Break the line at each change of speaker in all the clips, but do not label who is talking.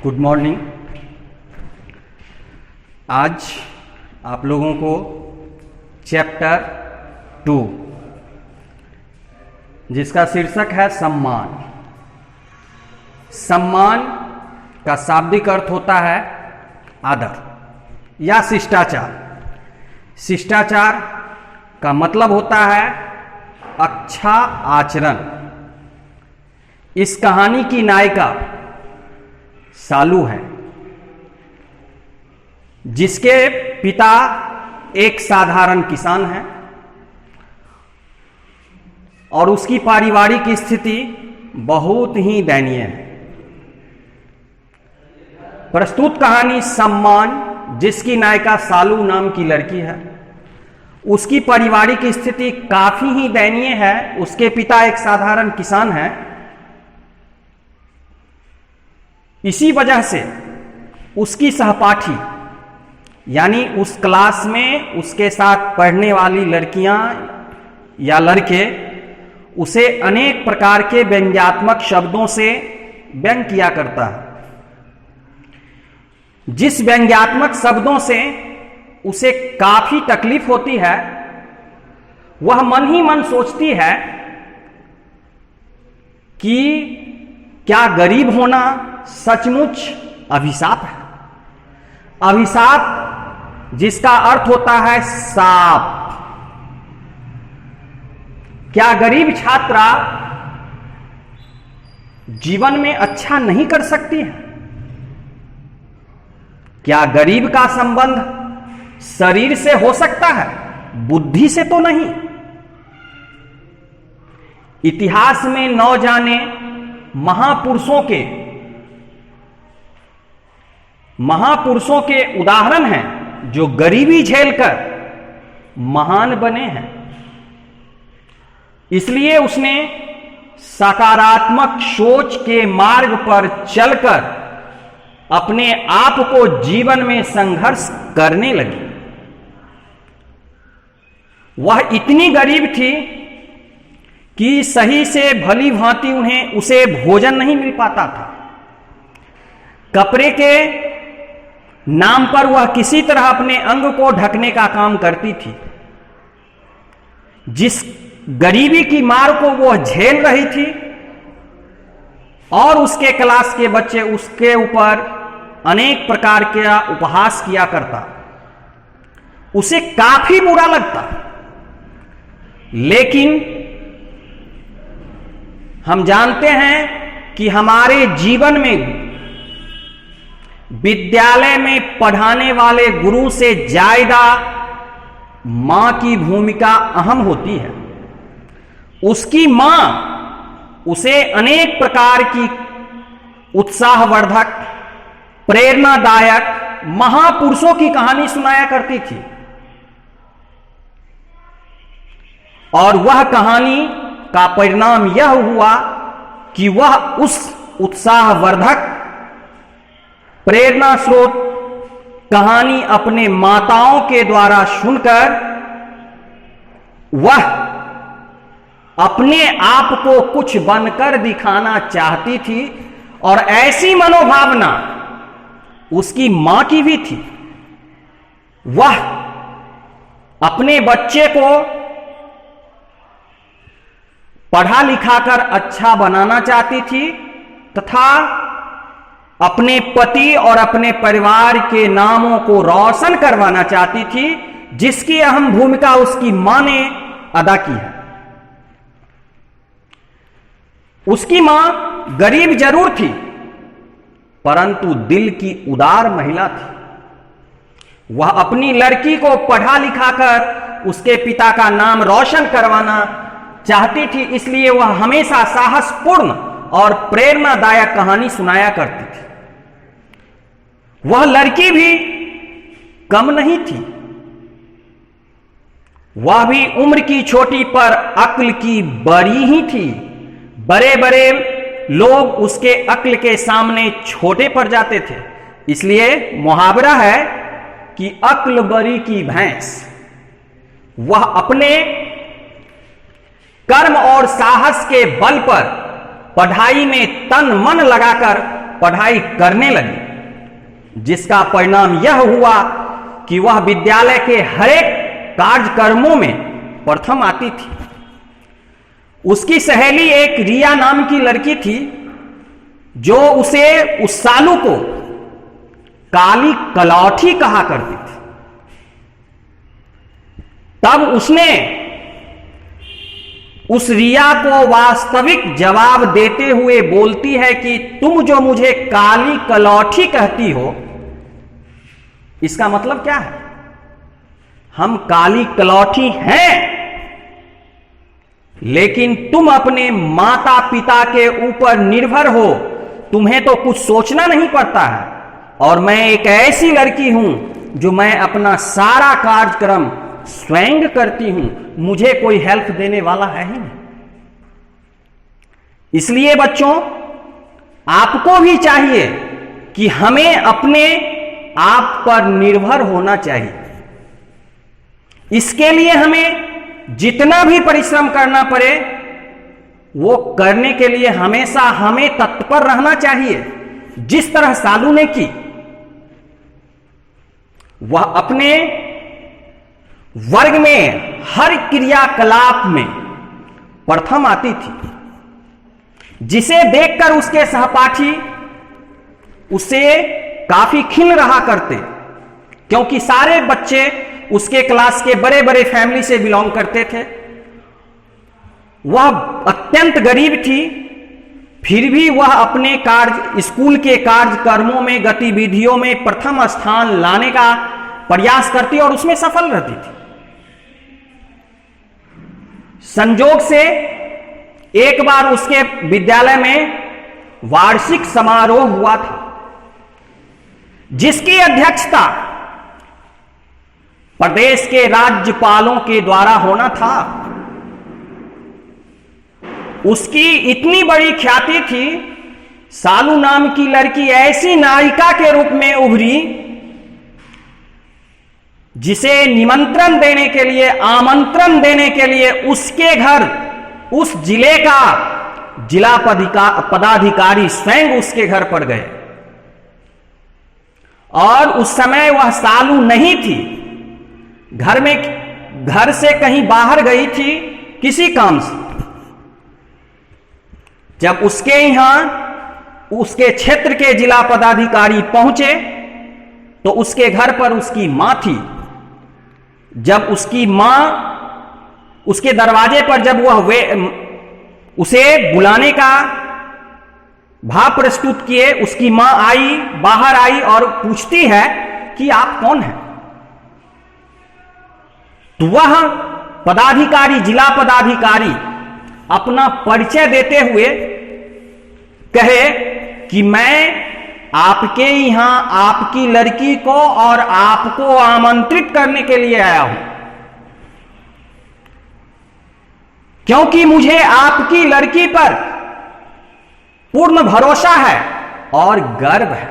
Good morning. आज आप लोगों को चैप्टर 2 जिसका शीर्षक है सम्मान। सम्मान का शाब्दिक अर्थ होता है आदर या शिष्टाचार। शिष्टाचार का मतलब होता है अच्छा आचरण। इस कहानी की नायिका सालू है, जिसके पिता एक साधारण किसान है और उसकी पारिवारिक स्थिति बहुत ही दयनीय है। प्रस्तुत कहानी सम्मान, जिसकी नायिका सालू नाम की लड़की है, उसकी पारिवारिक स्थिति काफी ही दयनीय है। उसके पिता एक साधारण किसान है। इसी वजह से उसकी सहपाठी यानी उस क्लास में उसके साथ पढ़ने वाली लड़कियां या लड़के उसे अनेक प्रकार के व्यंग्यात्मक शब्दों से व्यंग किया करता है। जिस व्यंग्यात्मक शब्दों से उसे काफी तकलीफ होती है, वह मन ही मन सोचती है कि क्या गरीब होना सचमुच अभिशाप है। अभिशाप जिसका अर्थ होता है साप। क्या गरीब छात्रा जीवन में अच्छा नहीं कर सकती है? क्या गरीब का संबंध शरीर से हो सकता है, बुद्धि से तो नहीं। इतिहास में न जाने महापुरुषों के उदाहरण हैं जो गरीबी झेलकर महान बने हैं। इसलिए उसने सकारात्मक सोच के मार्ग पर चलकर अपने आप को जीवन में संघर्ष करने लगी। वह इतनी गरीब थी कि सही से भली भांति उसे भोजन नहीं मिल पाता था। कपड़े के नाम पर वह किसी तरह अपने अंग को ढकने का काम करती थी। जिस गरीबी की मार को वह झेल रही थी और उसके क्लास के बच्चे उसके ऊपर अनेक प्रकार के उपहास किया करता, उसे काफी बुरा लगता। लेकिन हम जानते हैं कि हमारे जीवन में विद्यालय में पढ़ाने वाले गुरु से ज्यादा मां की भूमिका अहम होती है। उसकी मां उसे अनेक प्रकार की उत्साहवर्धक, प्रेरणादायक महापुरुषों की कहानी सुनाया करती थी और वह कहानी का परिणाम यह हुआ कि वह उस उत्साहवर्धक प्रेरणा स्रोत कहानी अपने माताओं के द्वारा सुनकर वह अपने आप को कुछ बनकर दिखाना चाहती थी और ऐसी मनोभावना उसकी मां की भी थी। वह अपने बच्चे को पढ़ा लिखाकर अच्छा बनाना चाहती थी तथा अपने पति और अपने परिवार के नामों को रोशन करवाना चाहती थी, जिसकी अहम भूमिका उसकी मां ने अदा की है। उसकी मां गरीब जरूर थी, परंतु दिल की उदार महिला थी। वह अपनी लड़की को पढ़ा लिखाकर उसके पिता का नाम रोशन करवाना चाहती थी, इसलिए वह हमेशा साहसपूर्ण और प्रेरणादायक कहानी सुनाया करती थी। वह लड़की भी कम नहीं थी। वह भी उम्र की छोटी पर अक्ल की बड़ी ही थी। बड़े बड़े लोग उसके अक्ल के सामने छोटे पड़ जाते थे। इसलिए मुहावरा है कि अक्ल बड़ी की भैंस। वह अपने कर्म और साहस के बल पर पढ़ाई में तन मन लगाकर पढ़ाई करने लगी, जिसका परिणाम यह हुआ कि वह विद्यालय के हरेक कार्यक्रमों में प्रथम आती थी। उसकी सहेली एक रिया नाम की लड़की थी, जो उसे उस सालू को काली कलौठी कहा करती थी। तब उसने उस रिया को वास्तविक जवाब देते हुए बोलती है कि तुम जो मुझे काली कलौठी कहती हो, इसका मतलब क्या है? हम काली कलौठी हैं, लेकिन तुम अपने माता पिता के ऊपर निर्भर हो, तुम्हें तो कुछ सोचना नहीं पड़ता है। और मैं एक ऐसी लड़की हूं जो मैं अपना सारा कार्यक्रम स्वयं करती हूं, मुझे कोई हेल्प देने वाला है ही नहीं। इसलिए बच्चों, आपको भी चाहिए कि हमें अपने आप पर निर्भर होना चाहिए। इसके लिए हमें जितना भी परिश्रम करना पड़े, वो करने के लिए हमेशा हमें तत्पर रहना चाहिए। जिस तरह सालू ने की, वह अपने वर्ग में हर क्रियाकलाप में प्रथम आती थी, जिसे देखकर उसके सहपाठी उसे काफी खिल रहा करते, क्योंकि सारे बच्चे उसके क्लास के बड़े बड़े फैमिली से बिलोंग करते थे। वह अत्यंत गरीब थी, फिर भी वह अपने स्कूल के कार्यक्रमों में, गतिविधियों में प्रथम स्थान लाने का प्रयास करती और उसमें सफल रहती थी। संजोग से एक बार उसके विद्यालय में वार्षिक समारोह हुआ था, जिसकी अध्यक्षता प्रदेश के राज्यपालों के द्वारा होना था। उसकी इतनी बड़ी ख्याति थी, सालू नाम की लड़की ऐसी नायिका के रूप में उभरी, जिसे निमंत्रण देने के लिए, आमंत्रण देने के लिए उसके घर उस जिले का जिला पदाधिकारी स्वयं उसके घर पर गए। और उस समय वह सालू नहीं थी, घर से कहीं बाहर गई थी किसी काम से। जब उसके यहां उसके क्षेत्र के जिला पदाधिकारी पहुंचे, तो उसके घर पर उसकी मां थी। जब उसकी मां उसके दरवाजे पर, जब वह उसे बुलाने का भाव प्रस्तुत किए, उसकी मां आई, बाहर आई और पूछती है कि आप कौन हैं? तो वह पदाधिकारी, जिला पदाधिकारी अपना परिचय देते हुए कहे कि मैं आपके यहां आपकी लड़की को और आपको आमंत्रित करने के लिए आया हूं, क्योंकि मुझे आपकी लड़की पर पूर्ण भरोसा है और गर्व है।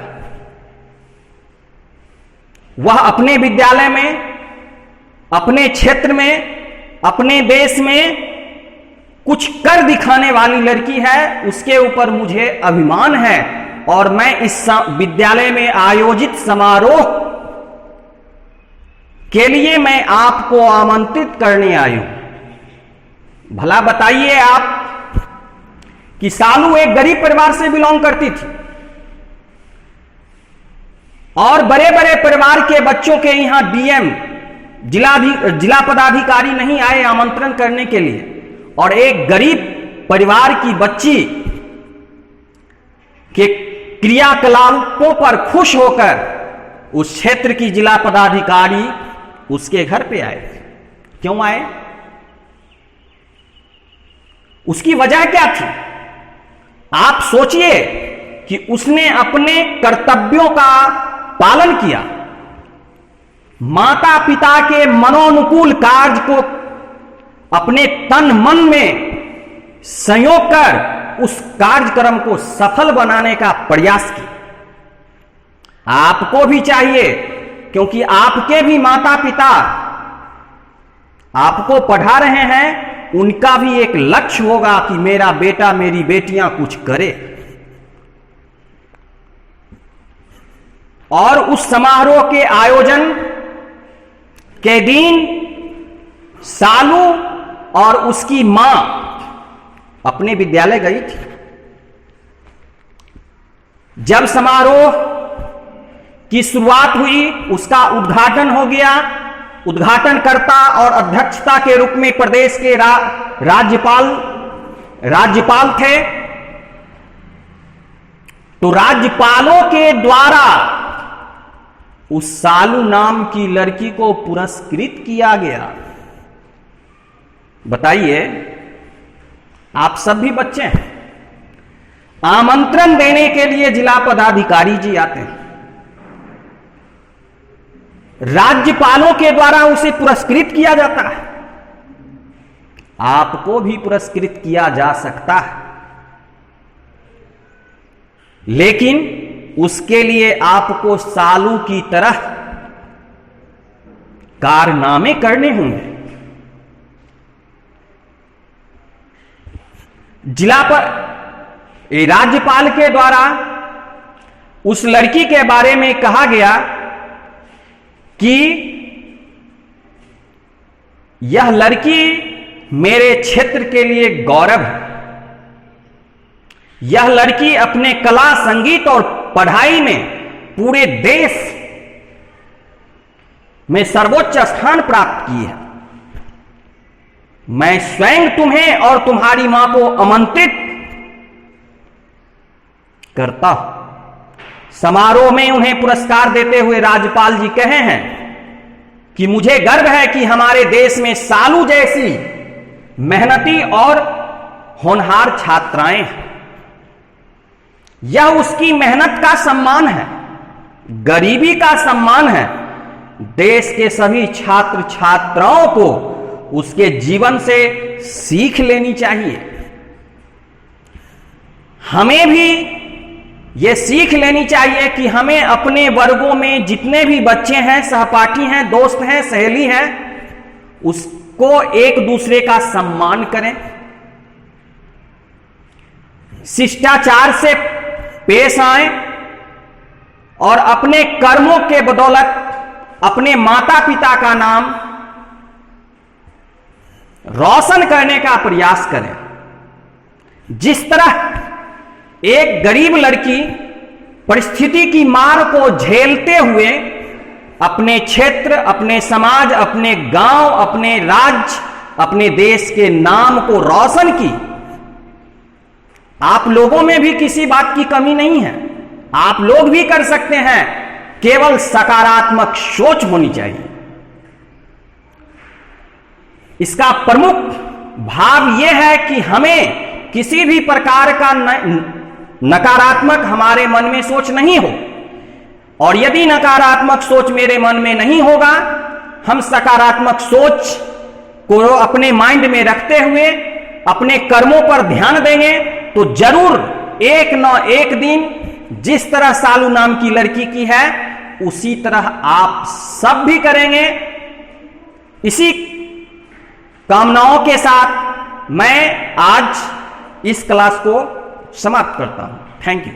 वह अपने विद्यालय में, अपने क्षेत्र में, अपने देश में कुछ कर दिखाने वाली लड़की है, उसके ऊपर मुझे अभिमान है। और मैं इस विद्यालय में आयोजित समारोह के लिए मैं आपको आमंत्रित करने आई हूं। भला बताइए आप कि सालू एक गरीब परिवार से बिलोंग करती थी, और बड़े बड़े परिवार के बच्चों के यहां डीएम, जिला पदाधिकारी नहीं आए आमंत्रण करने के लिए, और एक गरीब परिवार की बच्ची के क्रियाकलापों पर खुश होकर उस क्षेत्र की जिला पदाधिकारी उसके घर पे आए। क्यों आए? उसकी वजह क्या थी? आप सोचिए कि उसने अपने कर्तव्यों का पालन किया, माता पिता के मनोनुकूल कार्य को अपने तन मन में संयोग कर उस कार्यक्रम को सफल बनाने का प्रयास किया। आपको भी चाहिए, क्योंकि आपके भी माता पिता आपको पढ़ा रहे हैं, उनका भी एक लक्ष्य होगा कि मेरा बेटा, मेरी बेटियां कुछ करे। और उस समारोह के आयोजन के दिन सालू और उसकी मां अपने विद्यालय गई थी। जब समारोह की शुरुआत हुई, उसका उद्घाटन हो गया। उद्घाटनकर्ता और अध्यक्षता के रूप में प्रदेश के राज्यपाल थे। तो राज्यपालों के द्वारा उस सालू नाम की लड़की को पुरस्कृत किया गया। बताइए, आप सब भी बच्चे हैं, आमंत्रण देने के लिए जिला पदाधिकारी जी आते हैं, राज्यपालों के द्वारा उसे पुरस्कृत किया जाता है। आपको भी पुरस्कृत किया जा सकता है, लेकिन उसके लिए आपको सालू की तरह कारनामे करने होंगे। राज्यपाल के द्वारा उस लड़की के बारे में कहा गया कि यह लड़की मेरे क्षेत्र के लिए गौरव है। यह लड़की अपने कला, संगीत और पढ़ाई में पूरे देश में सर्वोच्च स्थान प्राप्त की है। मैं स्वयं तुम्हें और तुम्हारी मां को आमंत्रित करता हूं। समारोह में उन्हें पुरस्कार देते हुए राज्यपाल जी कहे हैं कि मुझे गर्व है कि हमारे देश में सालू जैसी मेहनती और होनहार छात्राएं हैं। यह उसकी मेहनत का सम्मान है, गरीबी का सम्मान है। देश के सभी छात्र छात्राओं को उसके जीवन से सीख लेनी चाहिए। हमें भी यह सीख लेनी चाहिए कि हमें अपने वर्गों में जितने भी बच्चे हैं, सहपाठी हैं, दोस्त हैं, सहेली हैं, उसको एक दूसरे का सम्मान करें, शिष्टाचार से पेश आए और अपने कर्मों के बदौलत अपने माता पिता का नाम रोशन करने का प्रयास करें। जिस तरह एक गरीब लड़की परिस्थिति की मार को झेलते हुए अपने क्षेत्र, अपने समाज, अपने गांव, अपने राज्य, अपने देश के नाम को रोशन की, आप लोगों में भी किसी बात की कमी नहीं है। आप लोग भी कर सकते हैं, केवल सकारात्मक सोच होनी चाहिए। इसका प्रमुख भाव यह है कि हमें किसी भी प्रकार का नकारात्मक हमारे मन में सोच नहीं हो, और यदि नकारात्मक सोच मेरे मन में नहीं होगा, हम सकारात्मक सोच को अपने माइंड में रखते हुए अपने कर्मों पर ध्यान देंगे तो जरूर एक न एक दिन जिस तरह सालू नाम की लड़की की है उसी तरह आप सब भी करेंगे। इसी कामनाओं के साथ मैं आज इस क्लास को समाप्त करता हूं। Thank you.